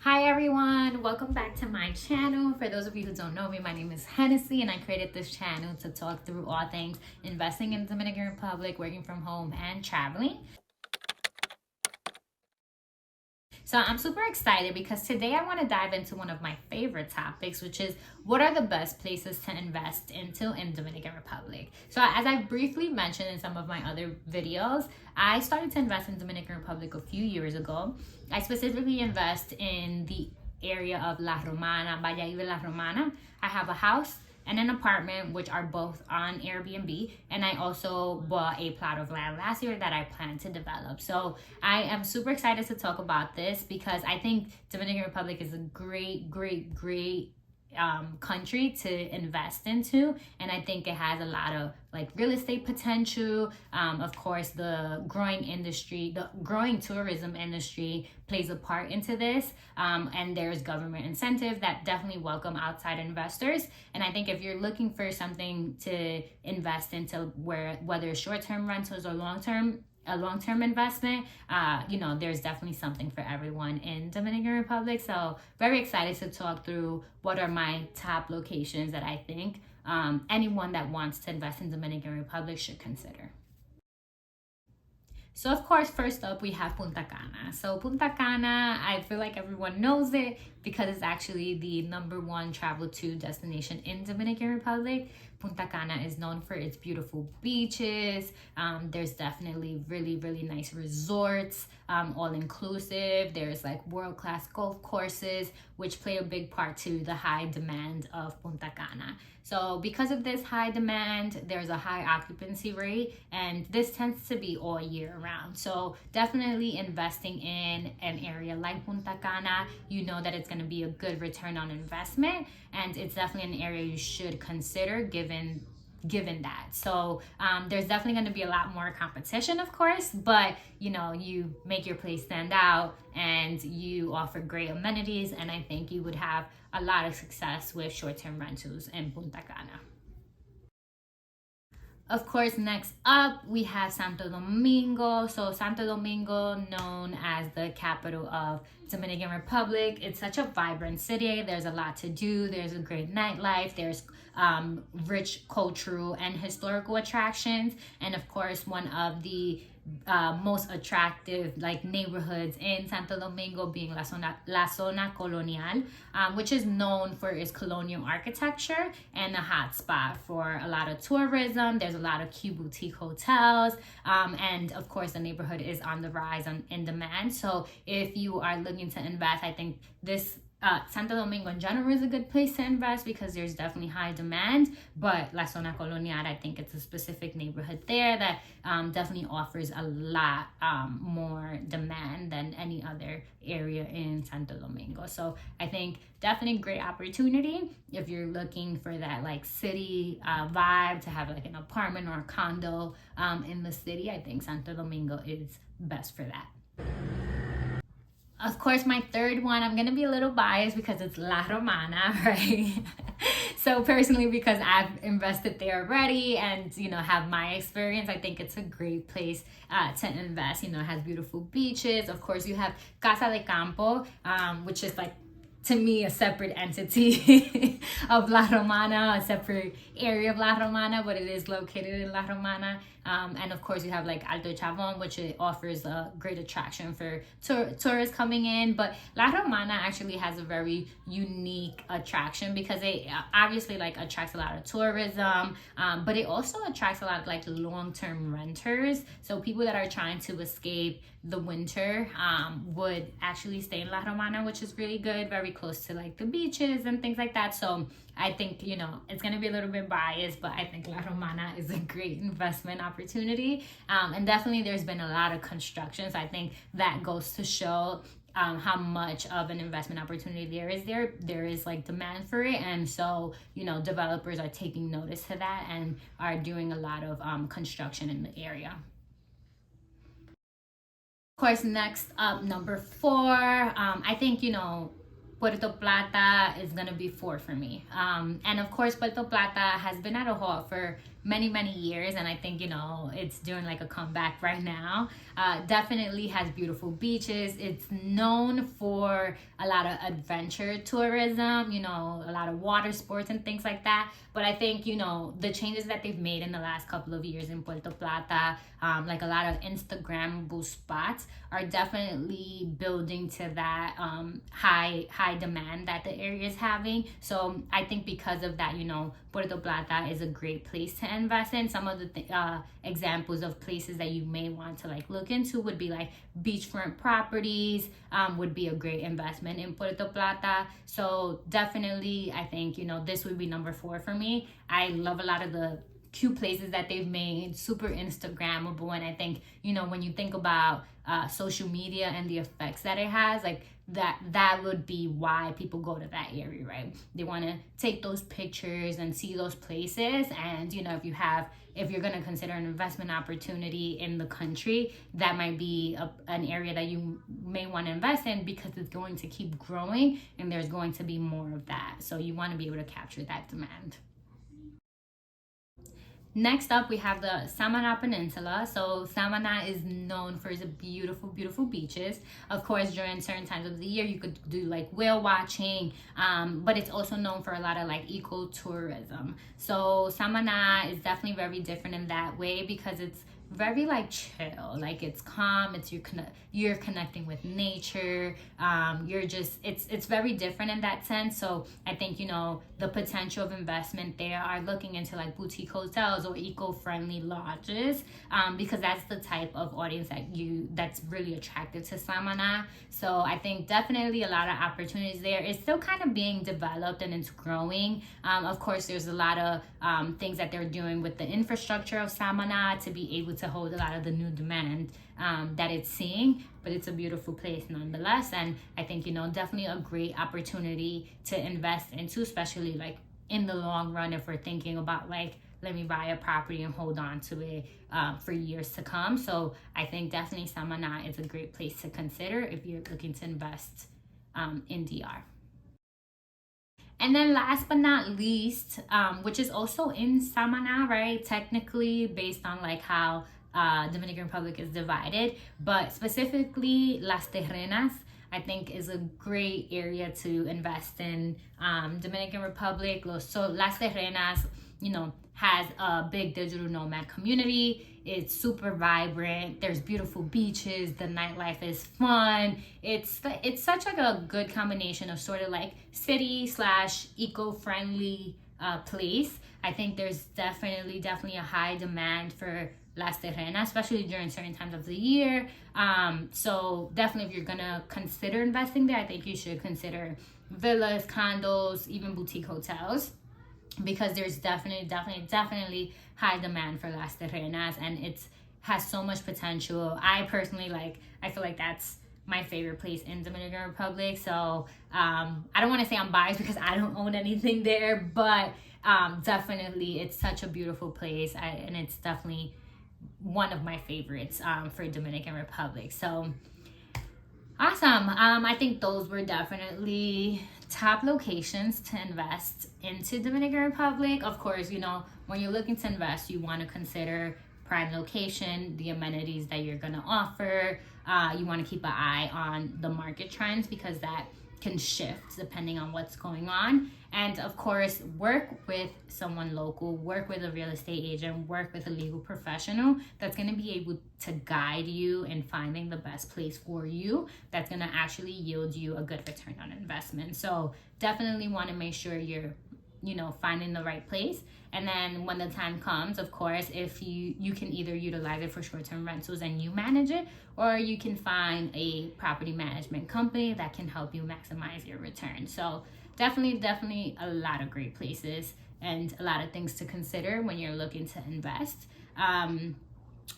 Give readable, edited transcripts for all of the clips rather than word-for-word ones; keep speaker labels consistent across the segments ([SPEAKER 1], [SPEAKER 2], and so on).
[SPEAKER 1] Hi everyone, welcome back to my channel. For those of you who don't know me, my name is Hennessy and I created this channel to talk through all things investing in the Dominican Republic, working from home, and traveling. So I'm super excited because today I want to dive into one of my favorite topics, which is what are the best places to invest into in Dominican Republic. So as I briefly mentioned in some of my other videos, I started to invest in Dominican Republic a few years ago. I specifically invest in the area of La Romana, Valle de La Romana. I have a house and an apartment, which are both on Airbnb. And I also bought a plot of land last year that I plan to develop. So I am super excited to talk about this because I think Dominican Republic is a great country to invest into, and I think it has a lot of like real estate potential. Of course, the growing tourism industry plays a part into this, and there's government incentives that definitely welcome outside investors. And I think if you're looking for something to invest into, whether it's short-term rentals or long-term investment, there's definitely something for everyone in Dominican Republic. So very excited to talk through what are my top locations that I think anyone that wants to invest in Dominican Republic should consider. So of course, first up, we have Punta Cana. So Punta Cana, I feel like everyone knows it because it's actually the #1 travel to destination in Dominican Republic. Punta Cana is known for its beautiful beaches. There's definitely really nice resorts, all inclusive. There's like world-class golf courses, which play a big part to the high demand of Punta Cana. So because of this high demand, there's a high occupancy rate, and this tends to be all year round. So definitely investing in an area like Punta Cana, you know that it's going to be a good return on investment, and it's definitely an area you should consider given that. So there's definitely going to be a lot more competition, of course, but you make your place stand out and you offer great amenities, and I think you would have a lot of success with short-term rentals in Punta Cana. Of course, next up, we have Santo Domingo. So Santo Domingo, known as the capital of Dominican Republic. It's such a vibrant city. There's a lot to do. There's a great nightlife. There's rich cultural and historical attractions. And of course, one of the most attractive neighborhoods in Santo Domingo being La Zona Colonial, which is known for its colonial architecture and a hot spot for a lot of tourism. There's a lot of cute boutique hotels, and of course the neighborhood is on the rise in demand. So if you are looking to invest, I think this Santo Domingo in general is a good place to invest because there's definitely high demand, but La Zona Colonial, I think it's a specific neighborhood there that definitely offers a lot more demand than any other area in Santo Domingo. So I think definitely great opportunity if you're looking for that city vibe, to have an apartment or a condo in the city. I think Santo Domingo is best for that. Of course, my third one, I'm going to be a little biased because it's La Romana, right? So personally, because I've invested there already and, have my experience, I think it's a great place to invest. It has beautiful beaches. Of course, you have Casa de Campo, which is to me, a separate entity of La Romana, a separate area of La Romana, but it is located in La Romana. And of course, you have Alto Chavon, which it offers a great attraction for tourists coming in. But La Romana actually has a very unique attraction because it obviously attracts a lot of tourism, but it also attracts a lot of long-term renters. So people that are trying to escape the winter would actually stay in La Romana, which is really good, very close to the beaches and things like that. So I think it's going to be a little bit biased, but I think La Romana is a great investment opportunity, and definitely there's been a lot of construction, so I think that goes to show how much of an investment opportunity there is demand for it. And so developers are taking notice to that and are doing a lot of construction in the area. Of course, next up, number 4, I think Puerto Plata is gonna be 4 for me. And of course, Puerto Plata has been at a halt for many years, and I think, you know, it's doing like a comeback right now. Definitely has beautiful beaches. It's known for a lot of adventure tourism, you know, a lot of water sports and things like that. But I think, you know, the changes that they've made in the last couple of years in Puerto Plata, like a lot of Instagrammable spots, are definitely building to that high demand that the area is having. So I think because of that, you know, Puerto Plata is a great place to invest in. Some of the examples of places that you may want to like look into would be like beachfront properties, would be a great investment in Puerto Plata. So definitely, I think, you know, this would be number 4 for me. I love a lot of the cute places that they've made, super Instagrammable. And I think, you know, when you think about social media and the effects that it has, like that would be why people go to that area, right? They want to take those pictures and see those places. And, you know, if you're going to consider an investment opportunity in the country, that might be an area that you may want to invest in, because it's going to keep growing and there's going to be more of that. So you want to be able to capture that demand. Next up, we have the Samana Peninsula. So Samana is known for its beautiful beaches. Of course, during certain times of the year, you could do like whale watching, but it's also known for a lot of like ecotourism. So Samana is definitely very different in that way, because it's very like chill, like it's calm, you're connecting with nature, it's very different in that sense. So I think, you know, the potential of investment there are looking into like boutique hotels or eco-friendly lodges, because that's the type of audience that's really attracted to Samana. So I think definitely a lot of opportunities there. It's still kind of being developed and it's growing. Of course, there's a lot of things that they're doing with the infrastructure of Samana to be able to hold a lot of the new demand that it's seeing, but it's a beautiful place nonetheless. And I think, you know, definitely a great opportunity to invest into, especially like in the long run, if we're thinking about like, let me buy a property and hold on to it for years to come. So I think definitely Samana is a great place to consider if you're looking to invest in DR. And then last but not least, which is also in Samana, right? Technically based on like how Dominican Republic is divided, but specifically Las Terrenas, I think is a great area to invest in. Dominican Republic, so Las Terrenas, you know, has a big digital nomad community. It's super vibrant. There's beautiful beaches. The nightlife is fun. It's such like a good combination of sort of like city / eco-friendly place. I think there's definitely a high demand for Las Terrenas, especially during certain times of the year. So definitely if you're gonna consider investing there, I think you should consider villas, condos, even boutique hotels, because there's definitely high demand for Las Terrenas, and it's has so much potential. I personally I feel like that's my favorite place in Dominican Republic. So I don't want to say I'm biased because I don't own anything there, but definitely it's such a beautiful place, and it's definitely one of my favorites for Dominican Republic. So awesome. I think those were definitely top locations to invest into Dominican Republic. Of course, you know, when you're looking to invest, you want to consider prime location, the amenities that you're going to offer. You want to keep an eye on the market trends, because that can shift depending on what's going on. And of course, work with someone local, work with a real estate agent, work with a legal professional that's going to be able to guide you in finding the best place for you that's going to actually yield you a good return on investment. So definitely want to make sure you're, you know, finding the right place. And then when the time comes, of course, if you can either utilize it for short-term rentals and you manage it, or you can find a property management company that can help you maximize your return. So definitely a lot of great places and a lot of things to consider when you're looking to invest.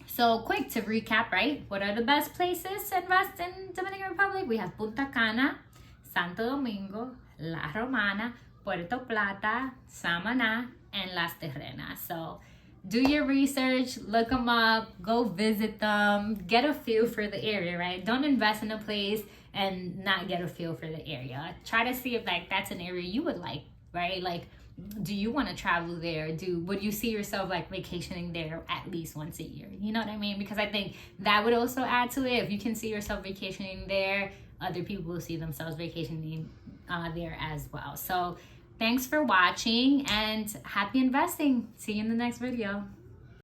[SPEAKER 1] So quick to recap, right? What are the best places to invest in Dominican Republic? We have Punta Cana, Santo Domingo, La Romana, Puerto Plata, Samana, and Las Terrenas. So do your research, look them up, go visit them, get a feel for the area, right? Don't invest in a place and not get a feel for the area. Try to see if like that's an area you would like, right? Like do you want to travel there? Would you see yourself like vacationing there at least once a year? You know what I mean? Because I think that would also add to it. If you can see yourself vacationing there, other people will see themselves vacationing there as well. So thanks for watching and happy investing. See you in the next video.